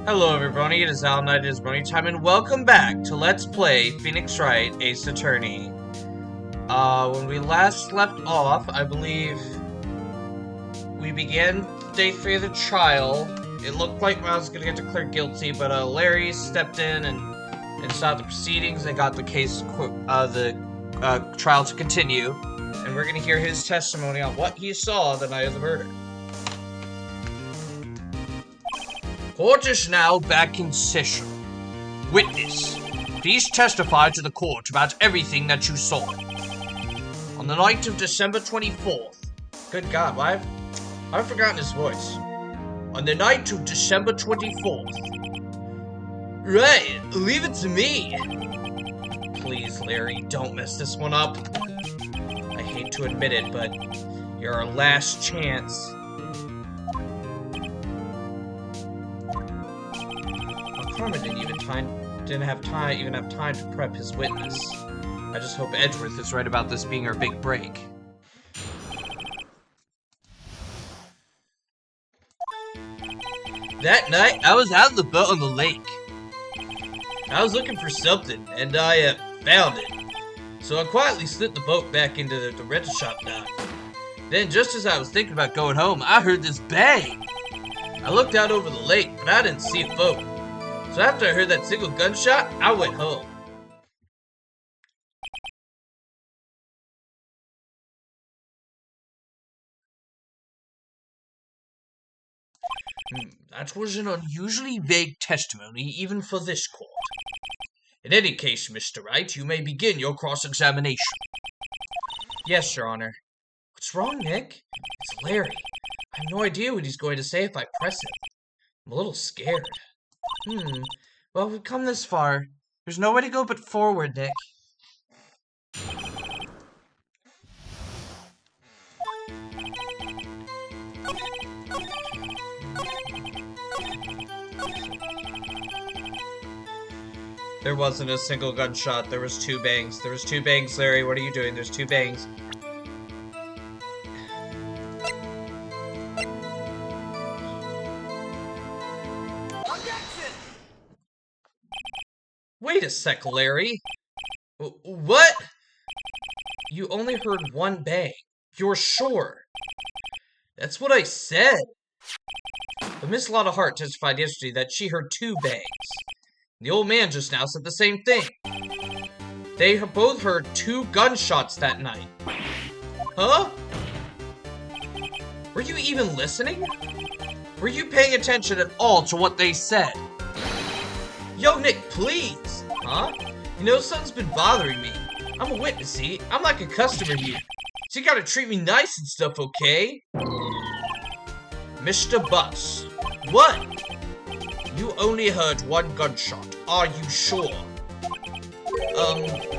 Hello everybody, it is Al Knight, it is Brony time, and welcome back to Let's Play Phoenix Wright Ace Attorney. When we last left off, I believe we began day 3 of the trial. It looked like I was gonna get declared guilty, but Larry stepped in and stopped the proceedings and got the case, the trial to continue. And we're gonna hear his testimony on what he saw the night of the murder. Court is now back in session. Witness, please testify to the court about everything that you saw. On the night of December 24th. Good God, why I've forgotten his voice. On the night of December 24th. Right, leave it to me. Please, Larry, don't mess this one up. I hate to admit it, but you're our last chance. Carmen didn't have time to prep his witness. I just hope Edgeworth is right about this being our big break. That night, I was out on the boat on the lake. I was looking for something, and I found it. So I quietly slid the boat back into the rental shop dock. Then, just as I was thinking about going home, I heard this bang. I looked out over the lake, but I didn't see a boat. So after I heard that single gunshot, I went home. That was an unusually vague testimony, even for this court. In any case, Mr. Wright, you may begin your cross-examination. Yes, Your Honor. What's wrong, Nick? It's Larry. I have no idea what he's going to say if I press him. I'm a little scared. Well, we've come this far. There's no way to go but forward, Nick. There wasn't a single gunshot. There was 2 bangs. There was 2 bangs, Larry. What are you doing? There's 2 bangs. Wait a sec, Larry. What? You only heard 1 bang. You're sure? That's what I said. But Miss Lotta Hart testified yesterday that she heard 2 bangs. The old man just now said the same thing. They both heard 2 gunshots that night. Huh? Were you even listening? Were you paying attention at all to what they said? Yo, Nick, please! Huh? You know, something's been bothering me. I'm a witness, see? I'm like a customer here. So you gotta treat me nice and stuff, okay? Mr. Butts. What? You only heard 1 gunshot. Are you sure?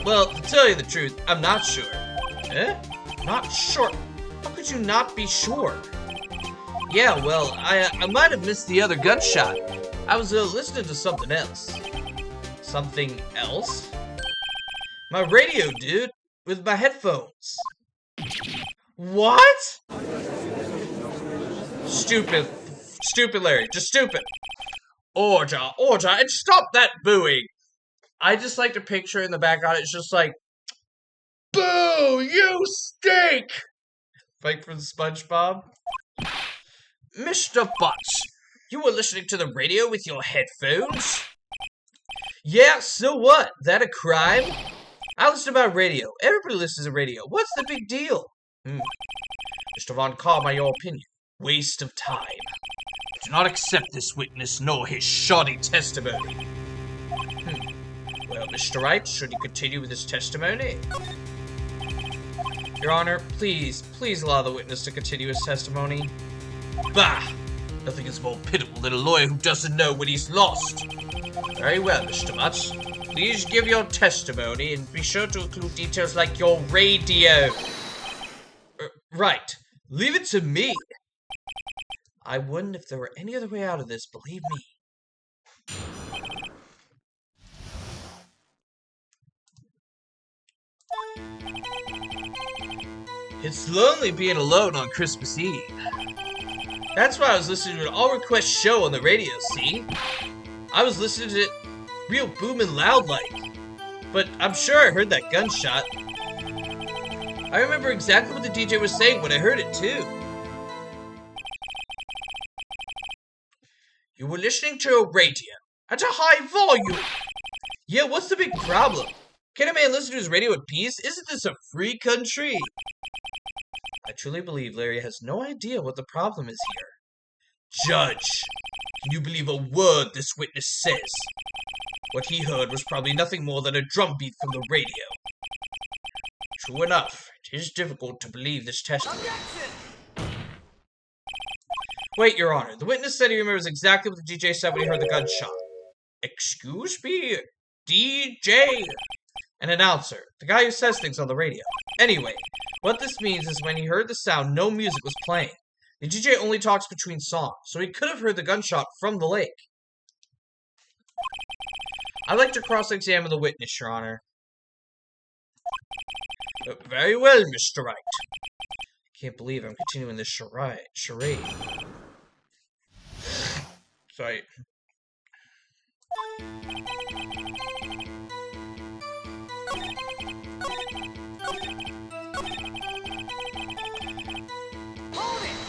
Well, to tell you the truth, I'm not sure. Eh? Not sure? How could you not be sure? Yeah, well, I might have missed the other gunshot. I was listening to something else. Something else? My radio, dude, with my headphones. What? Stupid Larry, just stupid. Order, and stop that booing. I just like to picture in the background, it's just like, boo, you stink! Like from SpongeBob. Mr. Butts. You were listening to the radio with your headphones? Yeah, so what? That a crime? I listen to my radio. Everybody listens to radio. What's the big deal? Mr. Von Carr, by your opinion, waste of time. I do not accept this witness nor his shoddy testimony. Well, Mr. Wright, should he continue with his testimony? Your Honor, please allow the witness to continue his testimony. Bah! Nothing is more pitiful than a lawyer who doesn't know when he's lost. Very well, Mr. Butts. Please give your testimony and be sure to include details like your radio. Right. Leave it to me. I wouldn't if there were any other way out of this, believe me. It's lonely being alone on Christmas Eve. That's why I was listening to an all-request show on the radio, see? I was listening to it real booming loud like. But I'm sure I heard that gunshot. I remember exactly what the DJ was saying when I heard it too. You were listening to a radio at a high volume. Yeah, what's the big problem? Can a man listen to his radio in peace? Isn't this a free country? I truly believe Larry has no idea what the problem is here. Judge, can you believe a word this witness says? What he heard was probably nothing more than a drumbeat from the radio. True enough, it is difficult to believe this testimony. Wait, Your Honor, the witness said he remembers exactly what the DJ said when he heard the gunshot. Excuse me? DJ? An announcer, the guy who says things on the radio. Anyway, what this means is when he heard the sound, no music was playing. The DJ only talks between songs, so he could have heard the gunshot from the lake. I'd like to cross-examine the witness, Your Honor. Very well, Mr. Wright. I can't believe I'm continuing this charade. Sorry.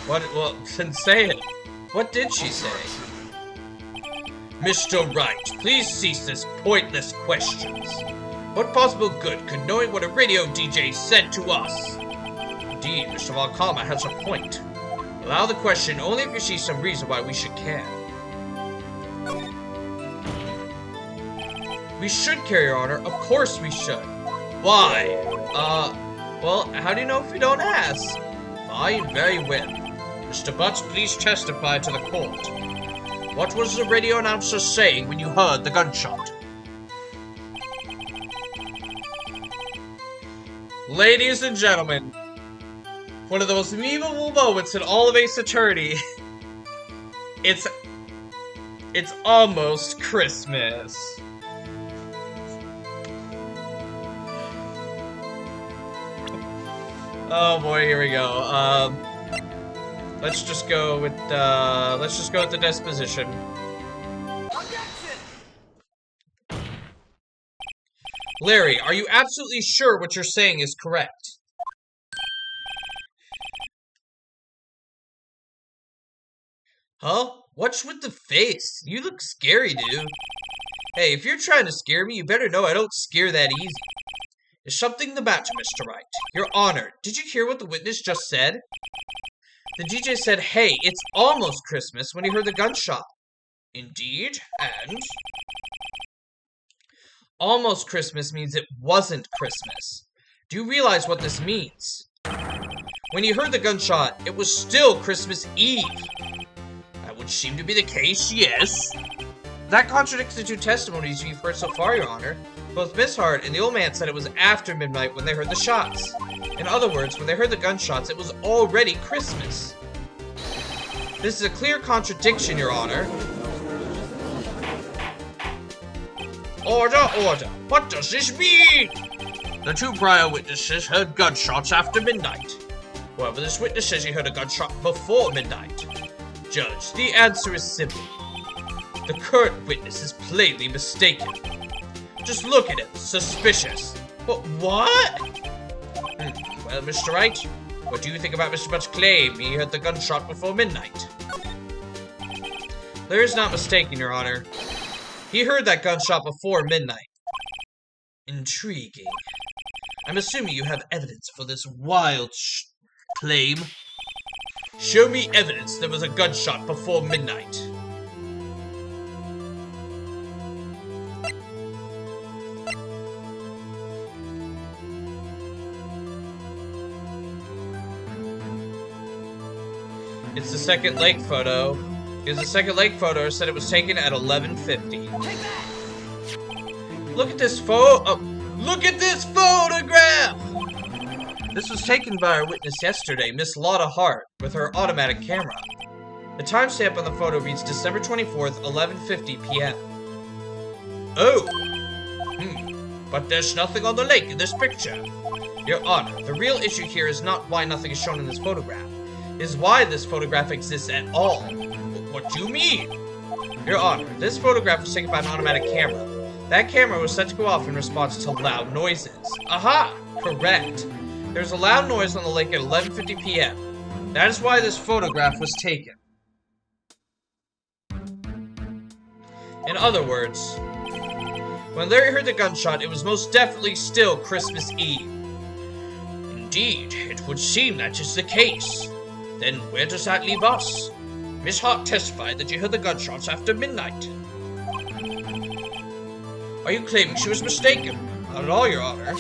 What? Well, then say it. What did she say? Mr. Wright, please cease this pointless questions. What possible good could knowing what a radio DJ said to us? Indeed, Mr. Valkama has a point. Allow the question only if you see some reason why we should care. We should care, Your Honor. Of course we should. Why? Well, how do you know if we don't ask? Fine, very well. Mr. Butts, please testify to the court. What was the radio announcer saying when you heard the gunshot? Ladies and gentlemen, one of the most memorable moments in all of Ace Attorney. It's almost Christmas. Oh boy, here we go. Let's just go with the disposition. Larry, are you absolutely sure what you're saying is correct? Huh? What's with the face? You look scary, dude. Hey, if you're trying to scare me, you better know I don't scare that easy. Is something the matter, Mr. Wright? Your Honor, did you hear what the witness just said? The DJ said, hey, it's almost Christmas when he heard the gunshot. Indeed, and? Almost Christmas means it wasn't Christmas. Do you realize what this means? When he heard the gunshot, it was still Christmas Eve. That would seem to be the case, yes. That contradicts the two testimonies you've heard so far, Your Honor. Both Miss Hart and the old man said it was after midnight when they heard the shots. In other words, when they heard the gunshots, it was already Christmas. This is a clear contradiction, Your Honor. Order, order. What does this mean? The two prior witnesses heard gunshots after midnight. However, this witness says he heard a gunshot before midnight. Judge, the answer is simple. The current witness is plainly mistaken. Just look at him. Suspicious. But what? Well, Mr. Wright, what do you think about Mr. Butt's claim he heard the gunshot before midnight? Larry's not mistaken, Your Honor. He heard that gunshot before midnight. Intriguing. I'm assuming you have evidence for this wild claim. Show me evidence there was a gunshot before midnight. It's the second lake photo. Because the second lake photo said it was taken at 11:50. Look at this look at this photograph! This was taken by our witness yesterday, Miss Lotta Hart, with her automatic camera. The timestamp on the photo reads December 24th, 11:50 p.m. Oh! But there's nothing on the lake in this picture. Your Honor, the real issue here is not why nothing is shown in this photograph. It is why this photograph exists at all. What do you mean? Your Honor, this photograph was taken by an automatic camera. That camera was set to go off in response to loud noises. Aha! Correct. There was a loud noise on the lake at 11:50 p.m. That is why this photograph was taken. In other words, when Larry heard the gunshot, it was most definitely still Christmas Eve. Indeed, it would seem that is the case. Then where does that leave us? Miss Hart testified that she heard the gunshots after midnight. Are you claiming she was mistaken? Not at all, Your Honor.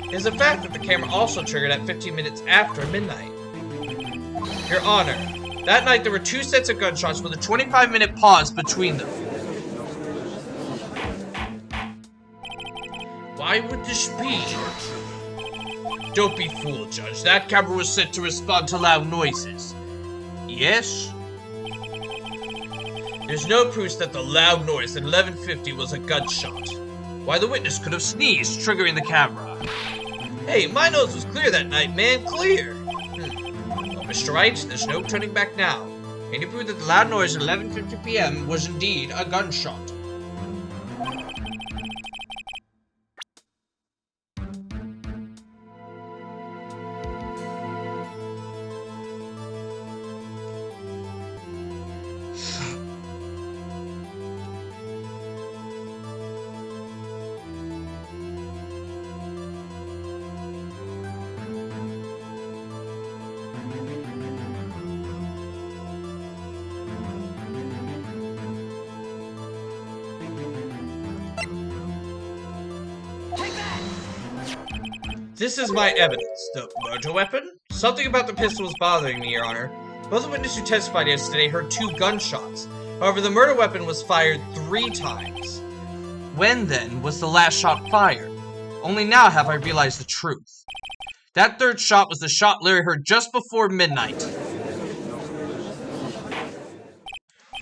It is a fact that the camera also triggered at 15 minutes after midnight. Your Honor, that night there were 2 sets of gunshots with a 25-minute pause between them. Why would this be? Don't be fooled, Judge. That camera was set to respond to loud noises. Yes? There's no proof that the loud noise at 11:50 was a gunshot. Why, the witness could have sneezed, triggering the camera. Hey, my nose was clear that night, man. Clear! Well, Mr. Wright, there's no turning back now. Can you prove that the loud noise at 11:50 p.m. was indeed a gunshot? This is my evidence. The murder weapon? Something about the pistol was bothering me, Your Honor. Both the witnesses who testified yesterday heard 2 gunshots. However, the murder weapon was fired 3 times. When, then, was the last shot fired? Only now have I realized the truth. That 3rd shot was the shot Larry heard just before midnight.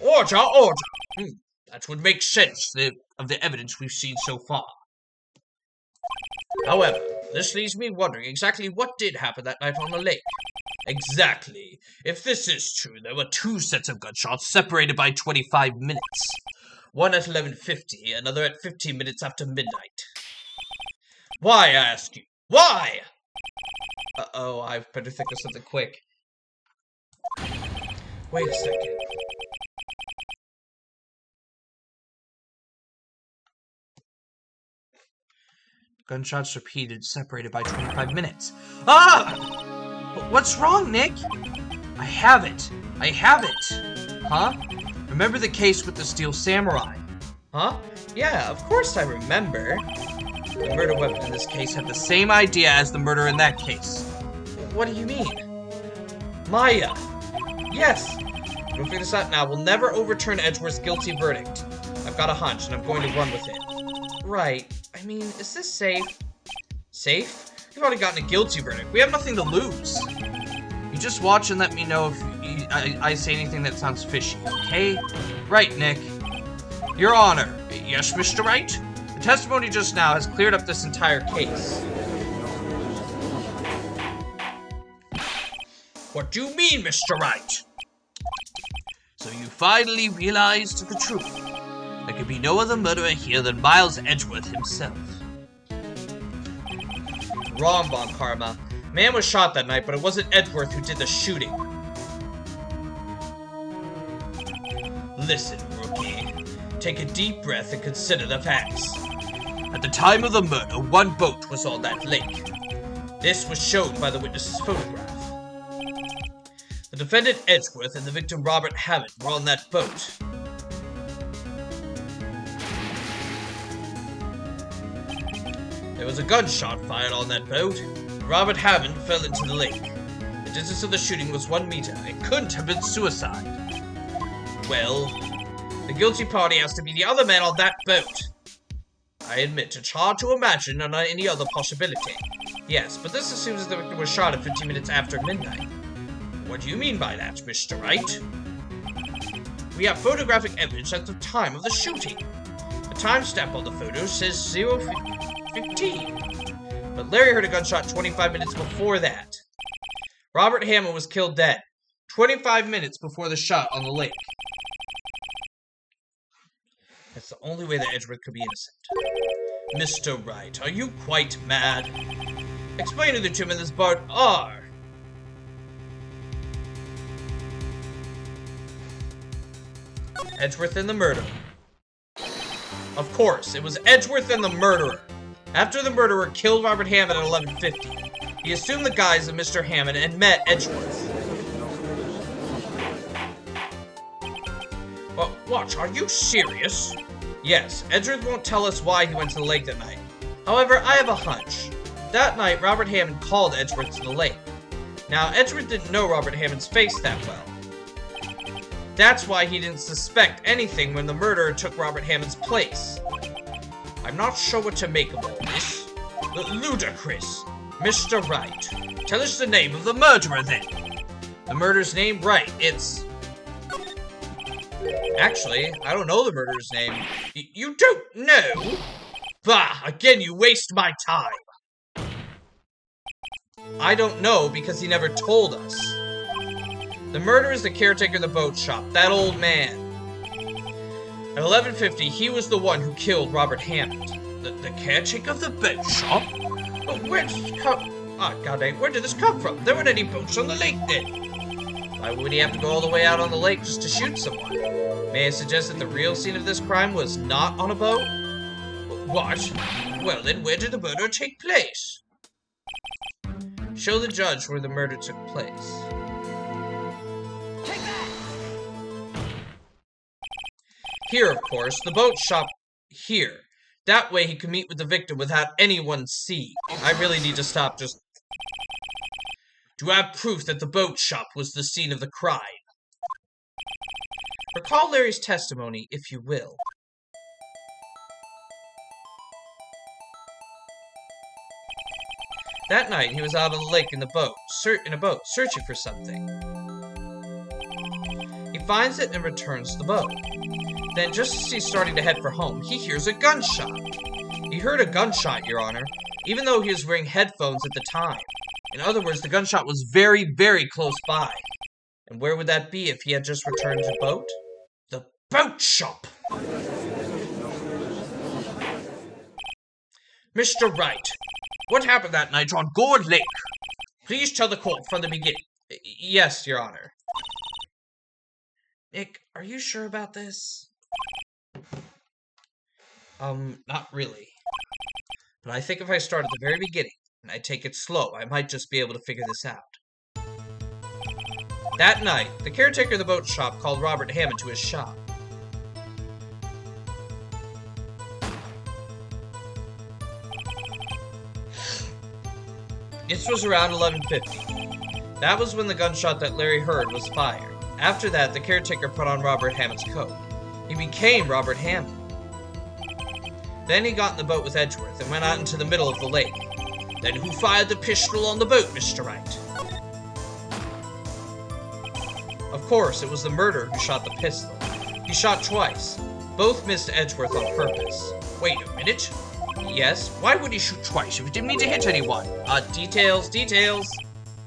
Order, order! That would make sense of the evidence we've seen so far. However, this leaves me wondering exactly what did happen that night on the lake. Exactly. If this is true, there were 2 sets of gunshots separated by 25 minutes. One at 11:50, another at 15 minutes after midnight. Why, I ask you? Why? Uh-oh, I better think of something quick. Wait a second. Gunshots repeated, separated by 25 minutes. Ah! What's wrong, Nick? I have it. I have it. Huh? Remember the case with the Steel Samurai? Huh? Yeah, of course I remember. The murder weapon in this case had the same idea as the murder in that case. What do you mean? Maya. Yes. We'll figure this out now. We'll never overturn Edgeworth's guilty verdict. I've got a hunch, and I'm going to run with it. Right. I mean, is this safe? Safe? We've already gotten a guilty verdict. We have nothing to lose. You just watch and let me know if I say anything that sounds fishy, okay? Right, Nick. Your Honor. Yes, Mr. Wright? The testimony just now has cleared up this entire case. What do you mean, Mr. Wright? So you finally realized the truth. There could be no other murderer here than Miles Edgeworth himself. Wrong, Bon Karma. Man was shot that night, but it wasn't Edgeworth who did the shooting. Listen, rookie. Take a deep breath and consider the facts. At the time of the murder, 1 boat was on that lake. This was shown by the witness's photograph. The defendant Edgeworth and the victim Robert Hammond were on that boat. There was a gunshot fired on that boat. Robert Hammond fell into the lake. The distance of the shooting was 1 meter. It couldn't have been suicide. Well, the guilty party has to be the other man on that boat. I admit, it's hard to imagine any other possibility. Yes, but this assumes that the victim was shot at 15 minutes after midnight. What do you mean by that, Mr. Wright? We have photographic evidence at the time of the shooting. The timestamp on the photo says 0:15. But Larry heard a gunshot 25 minutes before that. Robert Hammond was killed dead 25 minutes before the shot on the lake. That's the only way that Edgeworth could be innocent. Mr. Wright, are you quite mad? Explain to the two men this part are. Edgeworth and the murderer. Of course, it was Edgeworth and the murderer. After the murderer killed Robert Hammond at 11:50, he assumed the guise of Mr. Hammond and met Edgeworth. Well, watch, are you serious? Yes, Edgeworth won't tell us why he went to the lake that night. However, I have a hunch. That night, Robert Hammond called Edgeworth to the lake. Now, Edgeworth didn't know Robert Hammond's face that well. That's why he didn't suspect anything when the murderer took Robert Hammond's place. I'm not sure what to make of all this. Ludicrous. Mr. Wright, tell us the name of the murderer then. The murderer's name? Wright. It's... Actually, I don't know the murderer's name. You don't know? Bah, again you waste my time. I don't know because he never told us. The murderer is the caretaker of the boat shop, that old man. At 11:50, he was the one who killed Robert Hammond. The caretaker of the boat shop? But where did this come... Ah, goddamn, where did this come from? There weren't any boats on the lake then. Why would he have to go all the way out on the lake just to shoot someone? May I suggest that the real scene of this crime was not on a boat? What? Well then, where did the murder take place? Show the judge where the murder took place. Here, of course, the boat shop here. That way he could meet with the victim without anyone seeing. I really need to stop just... Do you have proof that the boat shop was the scene of the crime? Recall Larry's testimony, if you will. That night, he was out on the lake in a boat, searching for something. He finds it and returns to the boat. Then, just as he's starting to head for home, he hears a gunshot. He heard a gunshot, Your Honor, even though he was wearing headphones at the time. In other words, the gunshot was very, very close by. And where would that be if he had just returned to the boat? The boat shop! Mr. Wright, what happened that night on Gourd Lake? Please tell the court from the beginning. Yes, Your Honor. Nick, are you sure about this? Not really. But I think if I start at the very beginning, and I take it slow, I might just be able to figure this out. That night, the caretaker of the boat shop called Robert Hammond to his shop. This was around 11:50. That was when the gunshot that Larry heard was fired. After that, the caretaker put on Robert Hammond's coat. He became Robert Hammond. Then he got in the boat with Edgeworth and went out into the middle of the lake. Then who fired the pistol on the boat, Mr. Wright? Of course, it was the murderer who shot the pistol. He shot twice. Both missed Edgeworth on purpose. Wait a minute. Yes, why would he shoot twice if he didn't mean to hit anyone? Details.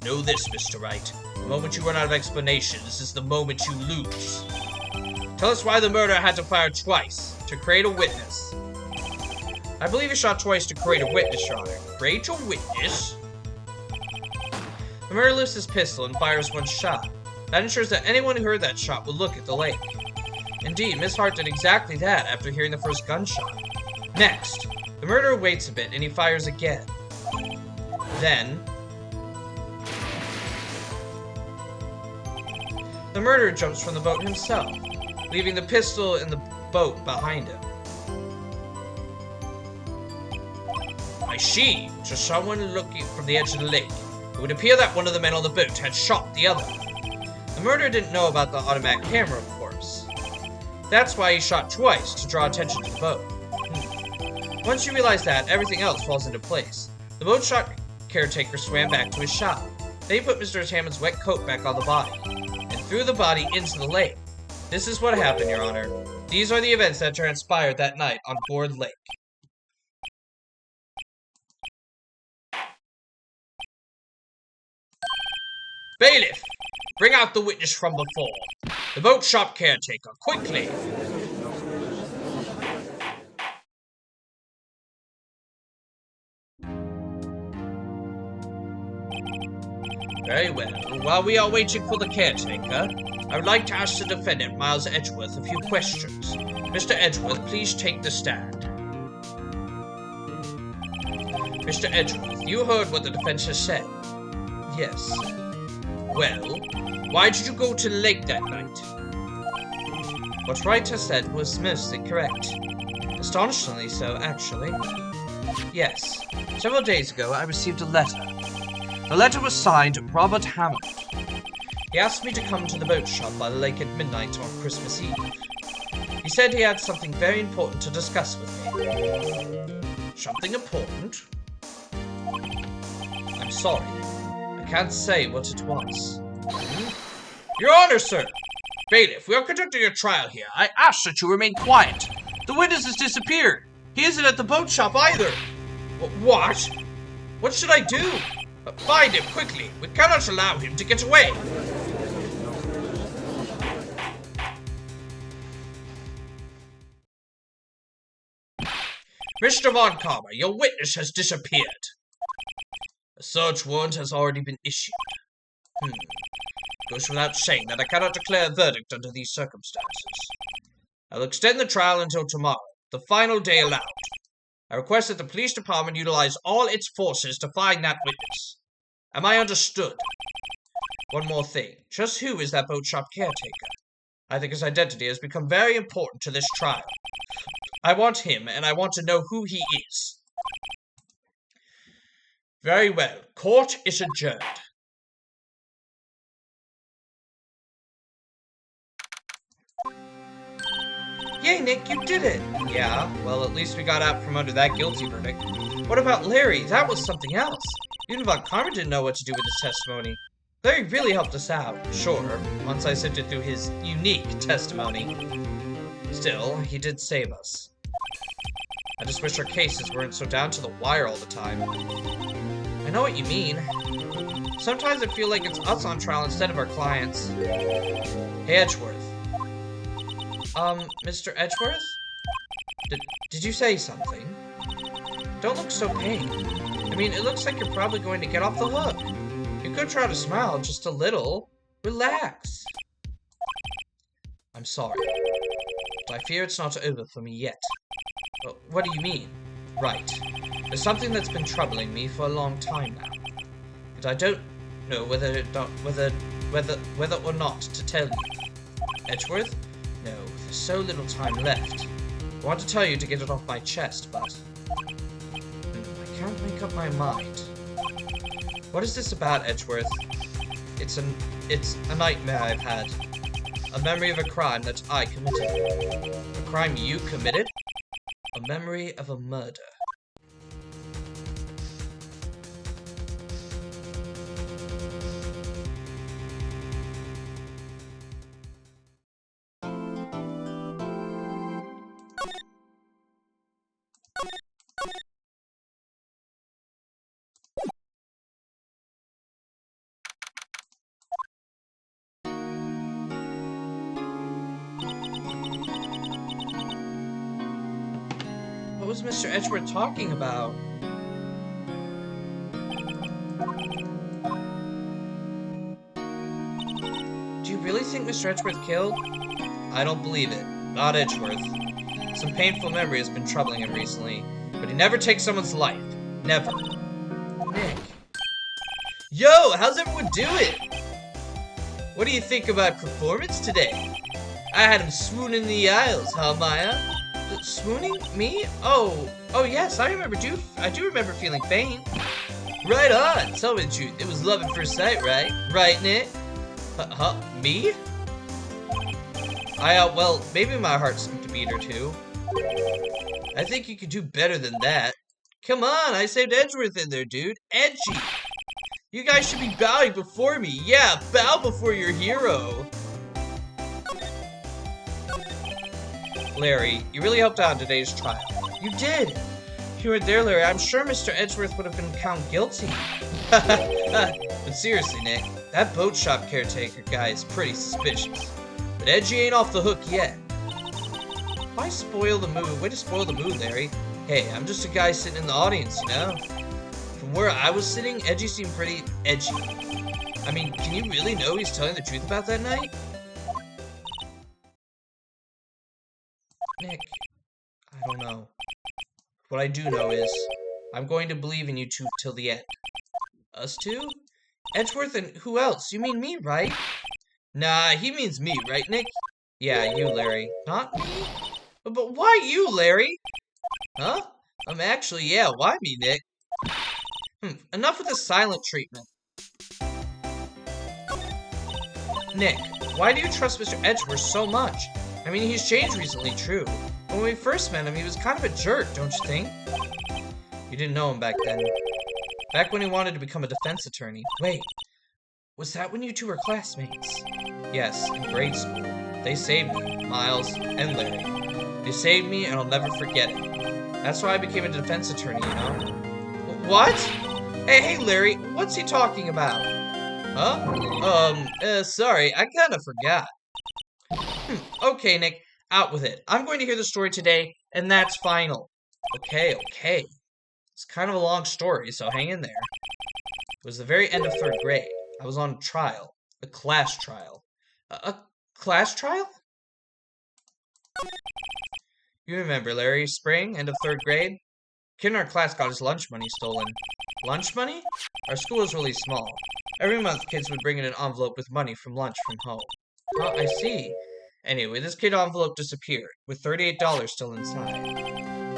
Know this, Mr. Wright. The moment you run out of explanations is the moment you lose. Tell us why the murderer had to fire twice. To create a witness. I believe he shot twice to create a witness, Your Honor. Create a witness? The murderer lifts his pistol and fires one shot. That ensures that anyone who heard that shot will look at the lake. Indeed, Miss Hart did exactly that after hearing the first gunshot. Next, the murderer waits a bit and he fires again. Then, the murderer jumps from the boat himself, leaving the pistol in the boat behind him. I see. Just someone looking from the edge of the lake. It would appear that one of the men on the boat had shot the other. The murderer didn't know about the automatic camera, of course. That's why he shot twice, to draw attention to the boat. Once you realize that, everything else falls into place. The boat shop caretaker swam back to his shop. Then he put Mr. Hammond's wet coat back on the body, and threw the body into the lake. This is what happened, Your Honor. These are the events that transpired that night on Gourd Lake. Bailiff! Bring out the witness from before. The boat shop caretaker, quickly! Very well. While we are waiting for the caretaker, I would like to ask the defendant, Miles Edgeworth, a few questions. Mr. Edgeworth, please take the stand. Mr. Edgeworth, you heard what the defense has said. Yes. Well, why did you go to the lake that night? What Wright has said was mostly correct. Astonishingly so, actually. Yes. Several days ago, I received a letter. The letter was signed Robert Hammond. He asked me to come to the boat shop by the lake at midnight on Christmas Eve. He said he had something very important to discuss with me. Something important? I'm sorry. I can't say what it was. Your Honor, sir! Bailiff, we are conducting a trial here. I ask that you remain quiet. The witness has disappeared. He isn't at the boat shop either. What? What should I do? Find him, quickly. We cannot allow him to get away. Mr. Von Karma, your witness has disappeared. A search warrant has already been issued. Goes without saying that I cannot declare a verdict under these circumstances. I'll extend the trial until tomorrow, the final day allowed. I request that the police department utilize all its forces to find that witness. Am I understood? One more thing. Just who is that boat shop caretaker? I think his identity has become very important to this trial. I want him, and I want to know who he is. Very well. Court is adjourned. Yay, Nick, you did it! Yeah, well, at least we got out from under that guilty verdict. What about Larry? That was something else. Even Von Karma didn't know what to do with his testimony. Larry really helped us out, sure, once I sifted through his unique testimony. Still, he did save us. I just wish our cases weren't so down to the wire all the time. I know what you mean. Sometimes I feel like it's us on trial instead of our clients. Hey, Edgeworth. Mr. Edgeworth? Did you say something? Don't look so pained. I mean, it looks like you're probably going to get off the hook. You could try to smile just a little. Relax. I'm sorry, but I fear it's not over for me yet. What do you mean? Right. There's something that's been troubling me for a long time now. But I don't know whether or not to tell you. Edgeworth? No, there's so little time left. I want to tell you to get it off my chest, but I can't make up my mind. What is this about, Edgeworth? It's a nightmare I've had. A memory of a crime that I committed. A crime you committed? A memory of a murder. What was Mr. Edgeworth talking about? Do you really think Mr. Edgeworth killed? I don't believe it. Not Edgeworth. Some painful memory has been troubling him recently, but he never takes someone's life. Never. Nick. Yo, how's everyone doing? What do you think of my performance today? I had him swoon in the aisles, huh, Maya? Swooning? Me? Oh yes, I do remember feeling pain. Right on, tell me the truth. It was love at first sight, right? Right, Nick? Me? Well, maybe my heart skipped a beat or two. I think you could do better than that. Come on, I saved Edgeworth in there, dude. Edgy! You guys should be bowing before me. Yeah, bow before your hero. Larry, you really helped out in today's trial. You did! If you were there, Larry, I'm sure Mr. Edgeworth would have been found guilty. But seriously, Nick, that boat shop caretaker guy is pretty suspicious. But Edgy ain't off the hook yet. Why spoil the mood? Way to spoil the mood, Larry. Hey, I'm just a guy sitting in the audience, you know? From where I was sitting, Edgy seemed pretty edgy. I mean, can you really know he's telling the truth about that night? Nick, I don't know. What I do know is, I'm going to believe in you two till the end. Us two? Edgeworth and who else? You mean me, right? Nah, he means me, right, Nick? Yeah, you, Larry. Not me? But why you, Larry? Huh? Actually, yeah, why me, Nick? Enough with the silent treatment. Nick, why do you trust Mr. Edgeworth so much? I mean, he's changed recently, true. But when we first met him, he was kind of a jerk, don't you think? You didn't know him back then. Back when he wanted to become a defense attorney. Wait, was that when you two were classmates? Yes, in grade school. They saved me, Miles and Larry. They saved me, and I'll never forget it. That's why I became a defense attorney, you know? What? Hey, Larry, what's he talking about? Huh? Sorry, I kinda forgot. Okay, Nick, out with it. I'm going to hear the story today, and that's final. Okay. It's kind of a long story, so hang in there. It was the very end of 3rd grade. I was on trial. A class trial. A class trial? You remember, Larry, spring, end of 3rd grade? Kid in our class got his lunch money stolen. Lunch money? Our school is really small. Every month, kids would bring in an envelope with money from lunch from home. Oh, I see. Anyway, this kid envelope disappeared, with $38 still inside.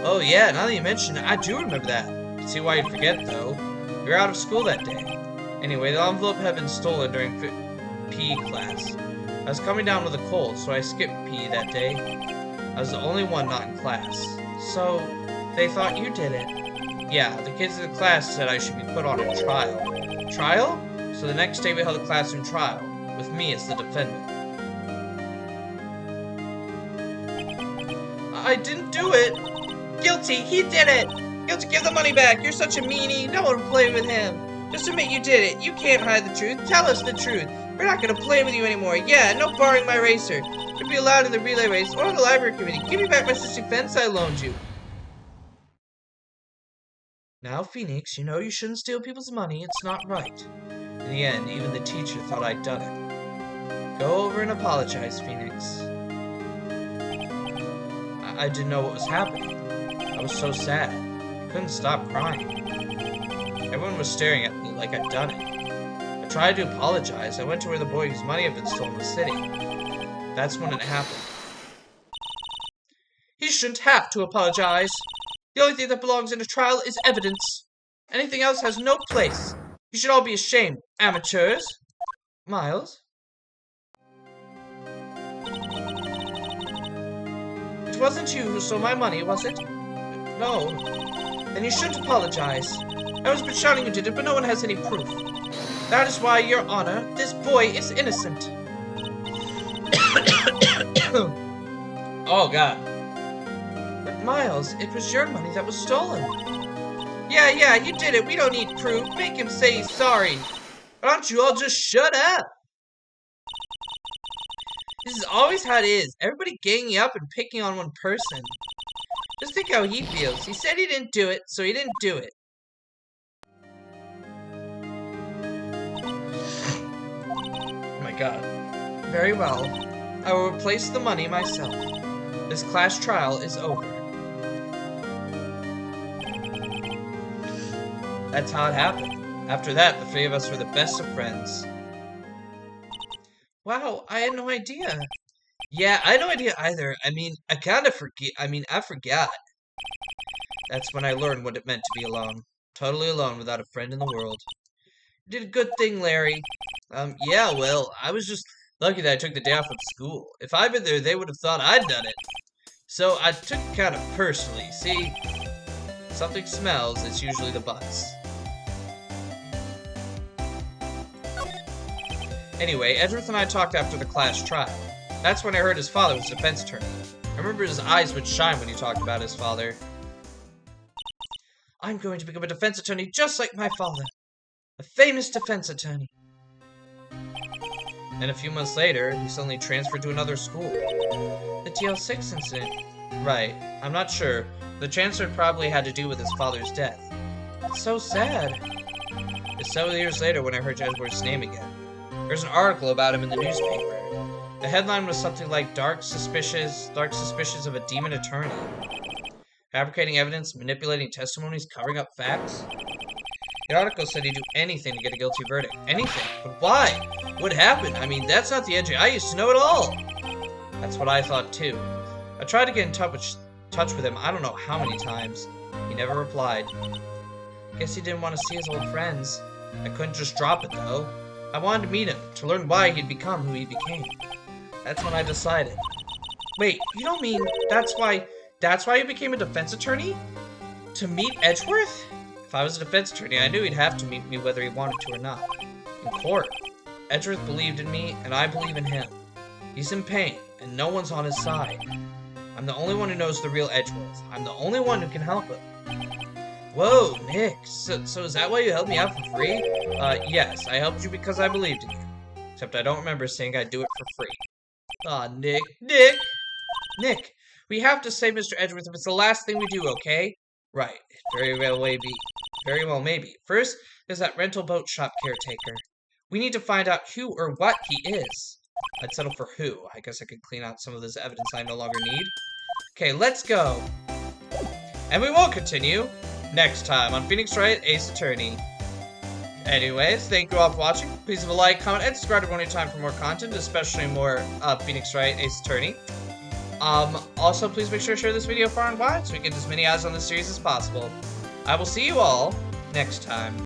Oh yeah, now that you mention it, I do remember that. Can see why you'd forget, though. You were out of school that day. Anyway, the envelope had been stolen during PE class. I was coming down with a cold, so I skipped PE that day. I was the only one not in class. So, they thought you did it. Yeah, the kids in the class said I should be put on a trial. Trial? So the next day we held a classroom trial, with me as the defendant. I didn't do it! Guilty! He did it! You have to give the money back! You're such a meanie! No one will play with him! Just admit you did it! You can't hide the truth! Tell us the truth! We're not gonna play with you anymore! Yeah, no borrowing my racer! You'll be allowed in the relay race or on the library committee! Give me back my sister fence I loaned you! Now, Phoenix, you know you shouldn't steal people's money. It's not right. In the end, even the teacher thought I'd done it. Go over and apologize, Phoenix. I didn't know what was happening. I was so sad. I couldn't stop crying. Everyone was staring at me like I'd done it. I tried to apologize. I went to where the boy whose money had been stolen was sitting. That's when it happened. He shouldn't have to apologize. The only thing that belongs in a trial is evidence. Anything else has no place. You should all be ashamed, amateurs. Miles? It wasn't you who stole my money, was it? No. Then you shouldn't apologize. I was been shouting you did it, but no one has any proof. That is why, Your Honor, this boy is innocent. Oh, God. But Miles, it was your money that was stolen. Yeah, you did it. We don't need proof. Make him say he's sorry. Why don't you all just shut up? This is always how it is. Everybody ganging up and picking on one person. Just think how he feels. He said he didn't do it, so he didn't do it. Oh my God. Very well. I will replace the money myself. This class trial is over. That's how it happened. After that, the three of us were the best of friends. Wow, I had no idea. Yeah, I had no idea either. I forgot. That's when I learned what it meant to be alone. Totally alone without a friend in the world. You did a good thing, Larry. Yeah, well, I was just lucky that I took the day off of school. If I'd been there, they would have thought I'd done it. So I took it kind of personally. See, something smells, it's usually the butts. Anyway, Edgeworth and I talked after the class trial. That's when I heard his father was a defense attorney. I remember his eyes would shine when he talked about his father. I'm going to become a defense attorney just like my father. A famous defense attorney. And a few months later, he suddenly transferred to another school. The TL6 incident. Right, I'm not sure. The transfer probably had to do with his father's death. It's so sad. It's several years later when I heard Edgeworth's name again. There's an article about him in the newspaper. The headline was something like dark suspicions of a demon attorney. Fabricating evidence, manipulating testimonies, covering up facts. The article said he'd do anything to get a guilty verdict. Anything. But why? What happened? I mean, that's not the Edgy I used to know at all. That's what I thought too. I tried to get in touch with him I don't know how many times. He never replied. Guess he didn't want to see his old friends. I couldn't just drop it though. I wanted to meet him, to learn why he'd become who he became. That's when I decided. Wait, you don't mean that's why you became a defense attorney? To meet Edgeworth? If I was a defense attorney, I knew he'd have to meet me whether he wanted to or not. In court, Edgeworth believed in me, and I believe in him. He's in pain, and no one's on his side. I'm the only one who knows the real Edgeworth. I'm the only one who can help him. Whoa, Nick. So is that why you helped me out for free? Yes, I helped you because I believed in you. Except I don't remember saying I'd do it for free. Aw, Nick. Nick, we have to save Mr. Edgeworth if it's the last thing we do, okay? Right. Very well, maybe. First, there's that rental boat shop caretaker. We need to find out who or what he is. I'd settle for who. I guess I could clean out some of this evidence I no longer need. Okay, let's go. And we will continue next time on Phoenix Wright, Ace Attorney. Anyways, thank you all for watching. Please leave a like, comment, and subscribe to time for more content, especially more Phoenix Wright, Ace Attorney. Also, please make sure to share this video far and wide so we get as many eyes on this series as possible. I will see you all next time.